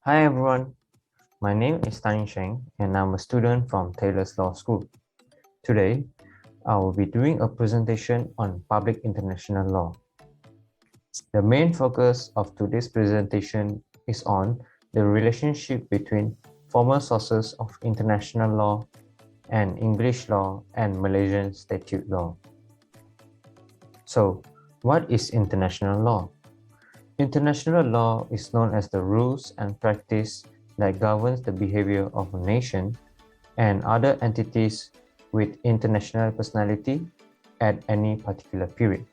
Hi everyone, my name is Tan Sheng and I'm a student from Taylor's Law School. Today, I will be doing a presentation on public international law. The main focus of today's presentation is on the relationship between formal sources of international law and English law and Malaysian statute law. So, what is international law? International law is known as the rules and practice that governs the behavior of a nation and other entities with international personality at any particular period.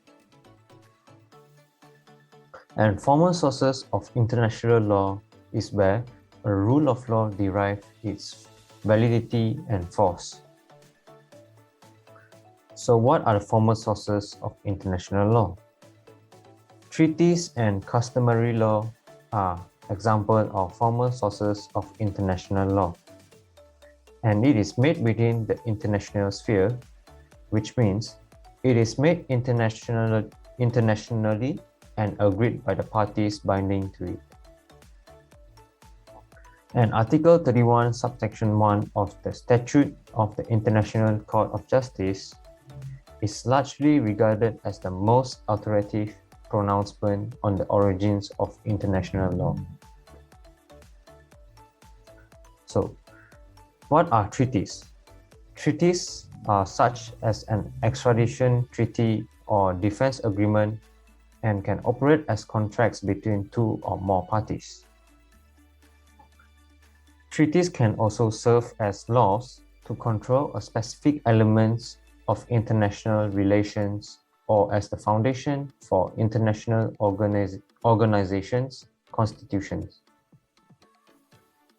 And formal sources of international law is where a rule of law derives its validity and force. So what are the formal sources of international law? Treaties and customary law are examples of formal sources of international law. And it is made within the international sphere, which means it is made internationally and agreed by the parties binding to it. And Article 31, Subsection 1 of the Statute of the International Court of Justice is largely regarded as the most authoritative pronouncement on the origins of international law. So, what are treaties? Treaties are such as an extradition treaty or defense agreement and can operate as contracts between two or more parties. Treaties can also serve as laws to control a specific elements of international relations or as the foundation for international organizations' constitutions.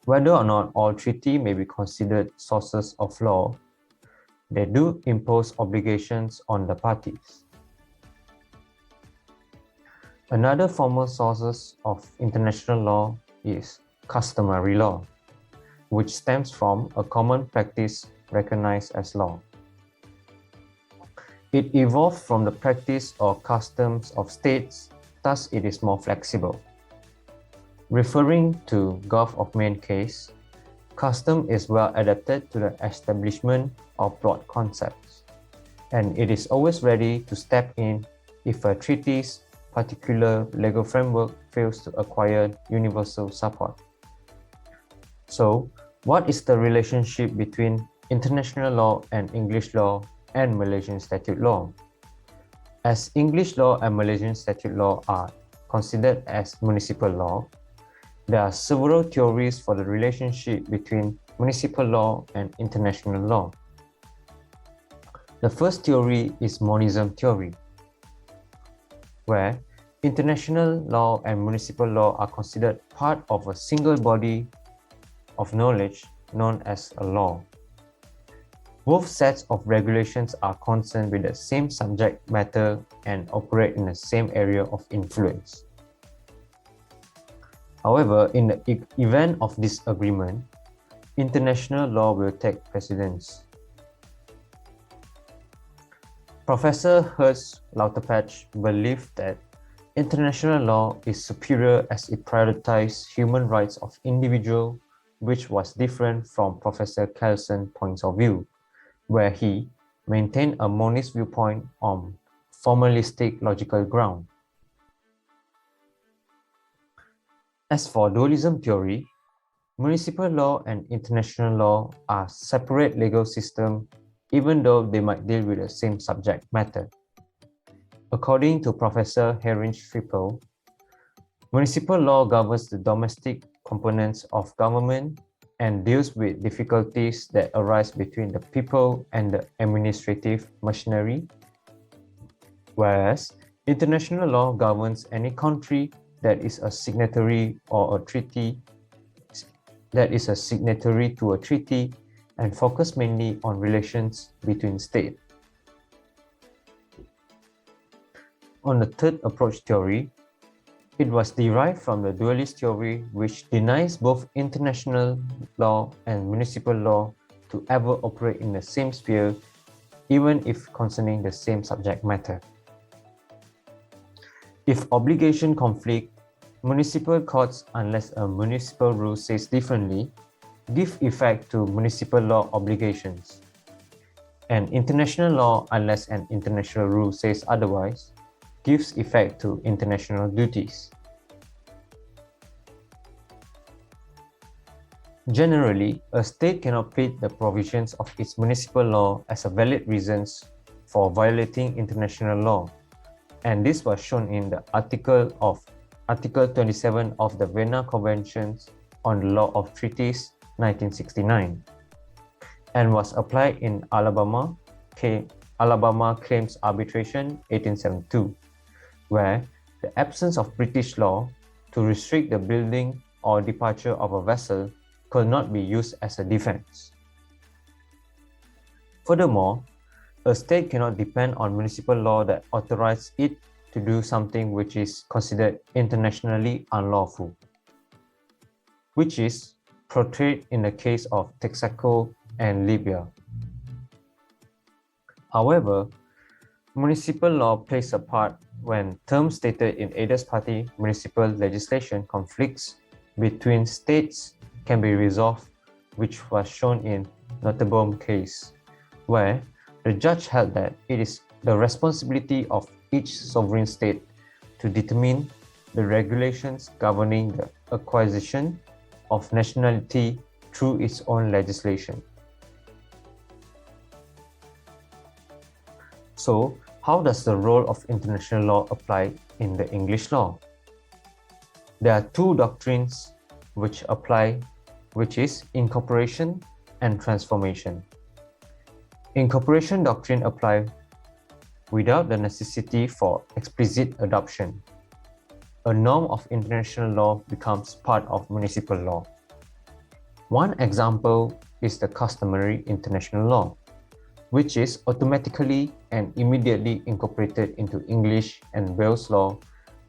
Whether or not all treaties may be considered sources of law, they do impose obligations on the parties. Another formal source of international law is customary law, which stems from a common practice recognized as law. It evolved from the practice or customs of states, thus it is more flexible. Referring to Gulf of Maine case, custom is well adapted to the establishment of broad concepts, and it is always ready to step in if a treaty's particular legal framework fails to acquire universal support. So, what is the relationship between international law and English law and Malaysian statute law? As English law and Malaysian statute law are considered as municipal law, there are several theories for the relationship between municipal law and international law. The first theory is monism theory, where international law and municipal law are considered part of a single body of knowledge known as a law. Both sets of regulations are concerned with the same subject matter and operate in the same area of influence. However, in the event of disagreement, international law will take precedence. Professor Hertz Lauterpacht believed that international law is superior as it prioritizes human rights of individuals, which was different from Professor Carlson's point of view, where he maintained a monist viewpoint on formalistic logical ground. As for dualism theory, municipal law and international law are separate legal systems even though they might deal with the same subject matter. According to Professor Heinrich Trippel, municipal law governs the domestic components of government and deals with difficulties that arise between the people and the administrative machinery, whereas international law governs any country that is a signatory or a treaty to a treaty and focus mainly on relations between states. On the third approach theory, it was derived from the dualist theory, which denies both international law and municipal law to ever operate in the same sphere, even if concerning the same subject matter. If obligation conflict, Municipal courts, unless a municipal rule says differently, give effect to municipal law obligations. And international law, unless an international rule says otherwise, gives effect to international duties. Generally, a state cannot plead the provisions of its municipal law as a valid reasons for violating international law, and this was shown in the Article 27 of the Vienna Conventions on the Law of Treaties 1969, and was applied in Alabama Claims Arbitration 1872, where the absence of British law to restrict the building or departure of a vessel could not be used as a defense. Furthermore, a state cannot depend on municipal law that authorizes it to do something which is considered internationally unlawful, which is portrayed in the case of Texaco and Libya. However, municipal law plays a part when terms stated in either party municipal legislation conflicts between states can be resolved, which was shown in Nottebohm case, where the judge held that it is the responsibility of each sovereign state to determine the regulations governing the acquisition of nationality through its own legislation. So, how does the role of international law apply in the English law? There are two doctrines which apply, which is incorporation and transformation. Incorporation doctrine apply without the necessity for explicit adoption. A norm of international law becomes part of municipal law. One example is the customary international law, which is automatically and immediately incorporated into English and Wales law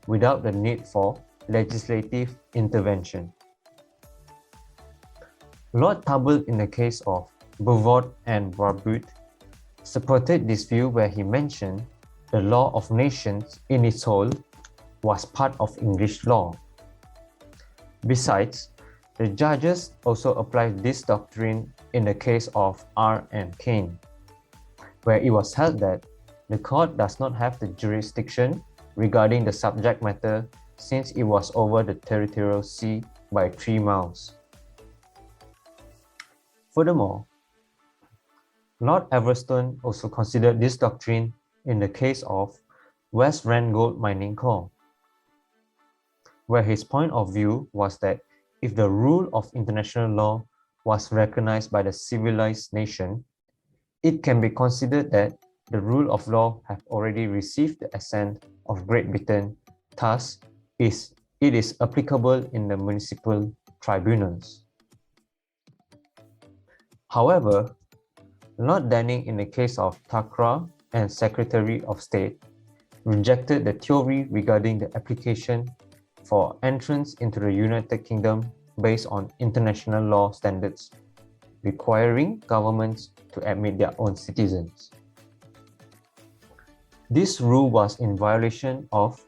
without the need for legislative intervention. Lord Talbot, in the case of Beaufort and Barbude, supported this view where he mentioned the law of nations in its whole was part of English law. Besides, the judges also applied this doctrine in the case of R and Kane, where it was held that the court does not have the jurisdiction regarding the subject matter since it was over the territorial sea by 3 miles. Furthermore, Lord Everston also considered this doctrine in the case of West Rand Gold Mining Co., where his point of view was that if the rule of international law was recognized by the civilized nation, it can be considered that the rule of law have already received the assent of Great Britain, thus it is applicable in the municipal tribunals. However, Lord Denning, in the case of Thakral and Secretary of State, rejected the theory regarding the application for entrance into the United Kingdom based on international law standards, requiring governments to admit their own citizens. This rule was in violation of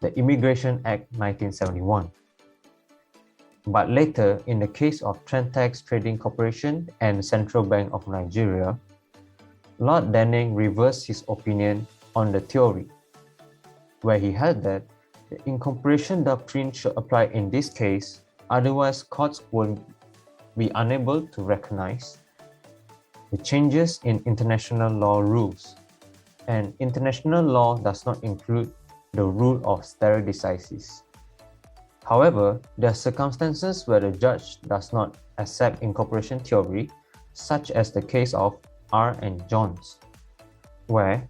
the Immigration Act 1971. But later, in the case of Trentax Trading Corporation and Central Bank of Nigeria, Lord Denning reversed his opinion on the theory, where he held that the incorporation doctrine should apply in this case, otherwise courts will be unable to recognize the changes in international law rules, and international law does not include the rule of stare decisis. However, there are circumstances where the judge does not accept incorporation theory, such as the case of R and Jones, where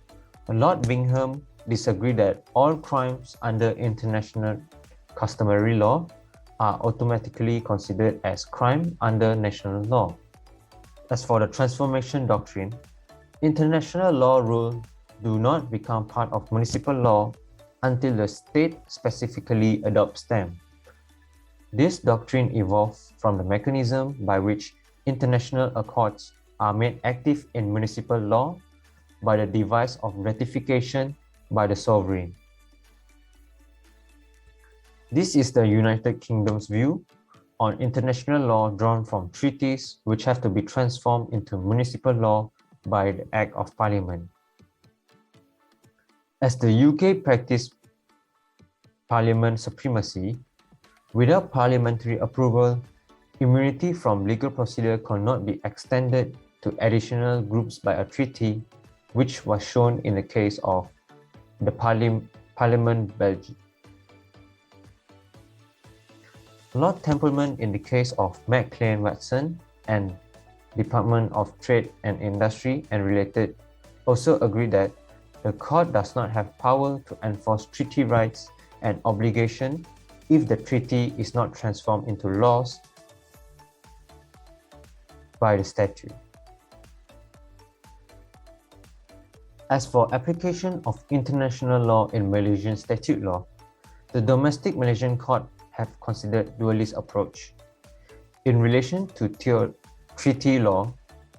Lord Bingham disagreed that all crimes under international customary law are automatically considered as crime under national law. As for the transformation doctrine, international law rules do not become part of municipal law until the state specifically adopts them. This doctrine evolved from the mechanism by which international accords are made active in municipal law by the device of ratification by the sovereign. This is the United Kingdom's view on international law drawn from treaties which have to be transformed into municipal law by the Act of Parliament. As the UK practiced Parliament supremacy, without parliamentary approval, immunity from legal procedure cannot be extended to additional groups by a treaty, which was shown in the case of the Parlement Belgique. Lord Templeman in the case of McLean Watson and Department of Trade and Industry and related also agreed that the court does not have power to enforce treaty rights and obligation if the treaty is not transformed into laws by the statute. As for application of international law in Malaysian statute law, the domestic Malaysian court have considered dualist approach. In relation to treaty law,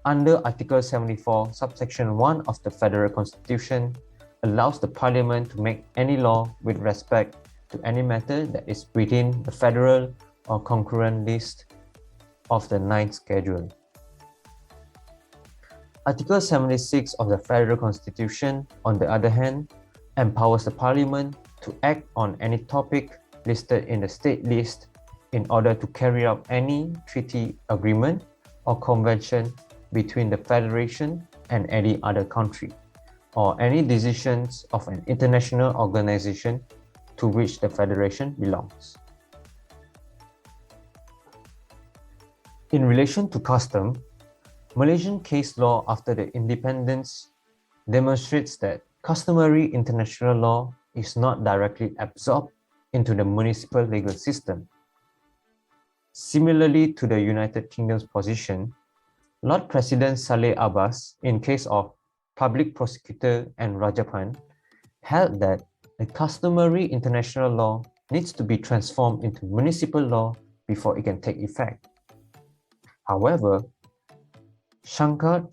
under Article 74, subsection 1 of the Federal Constitution, allows the Parliament to make any law with respect to any matter that is within the federal or concurrent list of the 9th schedule. Article 76 of the Federal Constitution, on the other hand, empowers the Parliament to act on any topic listed in the state list in order to carry out any treaty agreement or convention between the Federation and any other country, or any decisions of an international organization to which the Federation belongs. In relation to custom, Malaysian case law after the independence demonstrates that customary international law is not directly absorbed into the municipal legal system. Similarly to the United Kingdom's position, Lord President Saleh Abbas, in case of Public Prosecutor and Rajapan, held that the customary international law needs to be transformed into municipal law before it can take effect. However, Shankar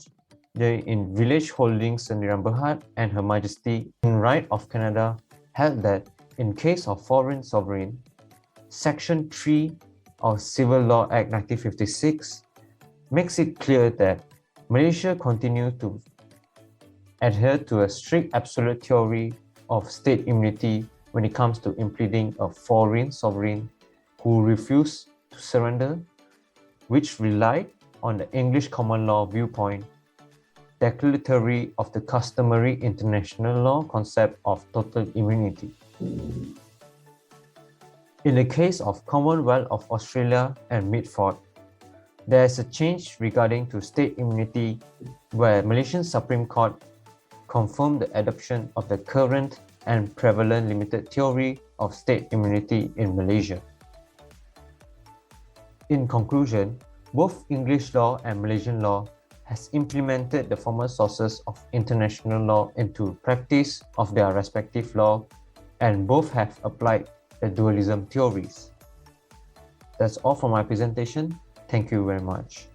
in Village Holdings Sendirian Berhad and Her Majesty in Right of Canada held that in case of foreign sovereign, Section 3 of Civil Law Act 1956 makes it clear that Malaysia continues to adhere to a strict absolute theory of state immunity when it comes to impleading a foreign sovereign who refused to surrender, which relied on the English common law viewpoint, declaratory of the customary international law concept of total immunity. In the case of Commonwealth of Australia and Mitford, there is a change regarding to state immunity where Malaysian Supreme Court confirmed the adoption of the current and prevalent limited theory of state immunity in Malaysia. In conclusion, both English law and Malaysian law has implemented the former sources of international law into practice of their respective law, and both have applied the dualism theories. That's all for my presentation. Thank you very much.